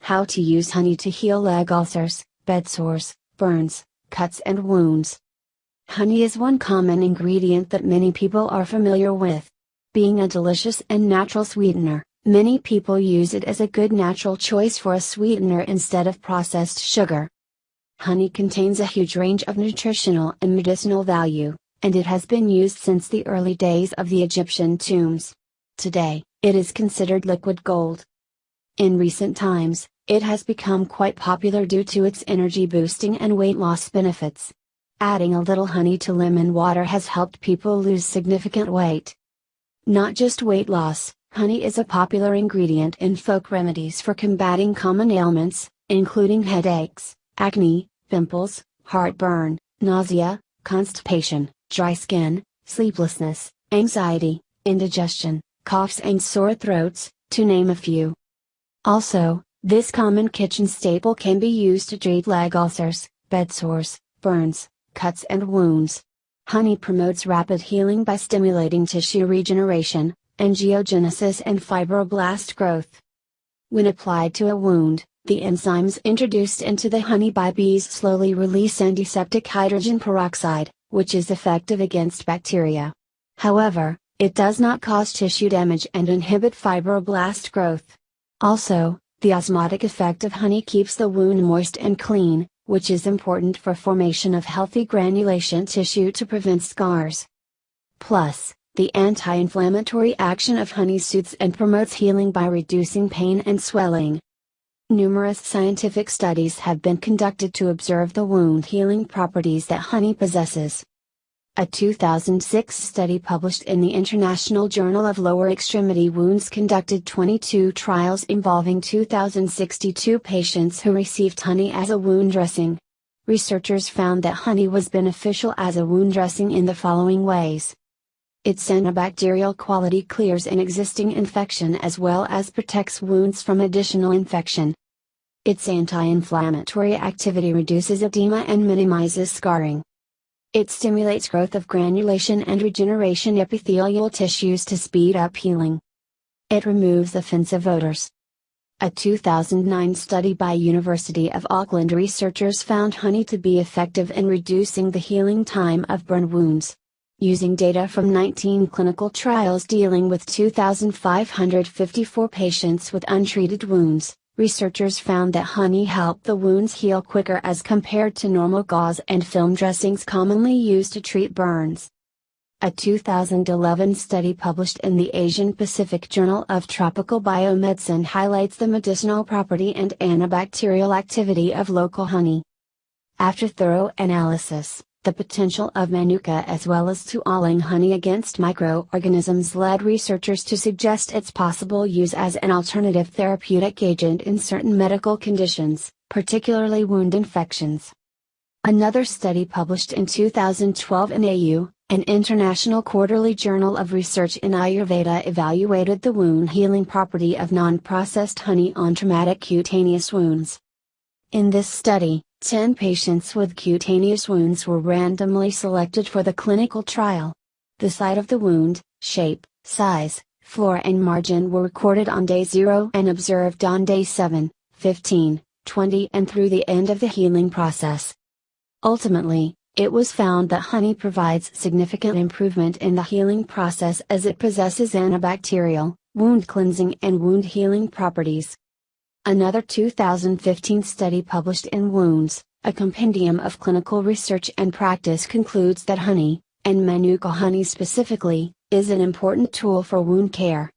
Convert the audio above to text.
How to use honey to heal leg ulcers, bed sores, burns, cuts and wounds. Honey is one common ingredient that many people are familiar with. Being a delicious and natural sweetener, many people use it as a good natural choice for a sweetener instead of processed sugar. Honey contains a huge range of nutritional and medicinal value, and it has been used since the early days of the Egyptian tombs. Today, it is considered liquid gold. In recent times, it has become quite popular due to its energy boosting and weight loss benefits. Adding a little honey to lemon water has helped people lose significant weight. Not just weight loss, honey is a popular ingredient in folk remedies for combating common ailments, including headaches, acne, pimples, heartburn, nausea, constipation, dry skin, sleeplessness, anxiety, indigestion, coughs and sore throats, to name a few. Also, this common kitchen staple can be used to treat leg ulcers, bed sores, burns, cuts and wounds. Honey promotes rapid healing by stimulating tissue regeneration, angiogenesis and fibroblast growth. When applied to a wound, the enzymes introduced into the honey by bees slowly release antiseptic hydrogen peroxide, which is effective against bacteria. However, it does not cause tissue damage and inhibit fibroblast growth. Also, the osmotic effect of honey keeps the wound moist and clean, which is important for formation of healthy granulation tissue to prevent scars. Plus, the anti-inflammatory action of honey soothes and promotes healing by reducing pain and swelling. Numerous scientific studies have been conducted to observe the wound healing properties that honey possesses. A 2006 study published in the International Journal of Lower Extremity Wounds conducted 22 trials involving 2,062 patients who received honey as a wound dressing. Researchers found that honey was beneficial as a wound dressing in the following ways. Its antibacterial quality clears an existing infection as well as protects wounds from additional infection. Its anti-inflammatory activity reduces edema and minimizes scarring. It stimulates growth of granulation and regeneration epithelial tissues to speed up healing. It removes offensive odors. A 2009 study by University of Auckland researchers found honey to be effective in reducing the healing time of burn wounds. Using data from 19 clinical trials dealing with 2,554 patients with untreated wounds, researchers found that honey helped the wounds heal quicker as compared to normal gauze and film dressings commonly used to treat burns. A 2011 study published in the Asian Pacific Journal of Tropical Biomedicine highlights the medicinal property and antibacterial activity of local honey. After thorough analysis, the potential of manuka as well as tualing honey against microorganisms led researchers to suggest its possible use as an alternative therapeutic agent in certain medical conditions, particularly wound infections. Another study published in 2012 in AU, an international quarterly journal of research in Ayurveda, evaluated the wound healing property of non-processed honey on traumatic cutaneous wounds. In this study, 10 patients with cutaneous wounds were randomly selected for the clinical trial. The site of the wound, shape, size, flora and margin were recorded on day 0 and observed on day 7, 15, 20 and through the end of the healing process. Ultimately, it was found that honey provides significant improvement in the healing process as it possesses antibacterial, wound cleansing and wound healing properties. Another 2015 study published in Wounds, a compendium of clinical research and practice, concludes that honey, and manuka honey specifically, is an important tool for wound care.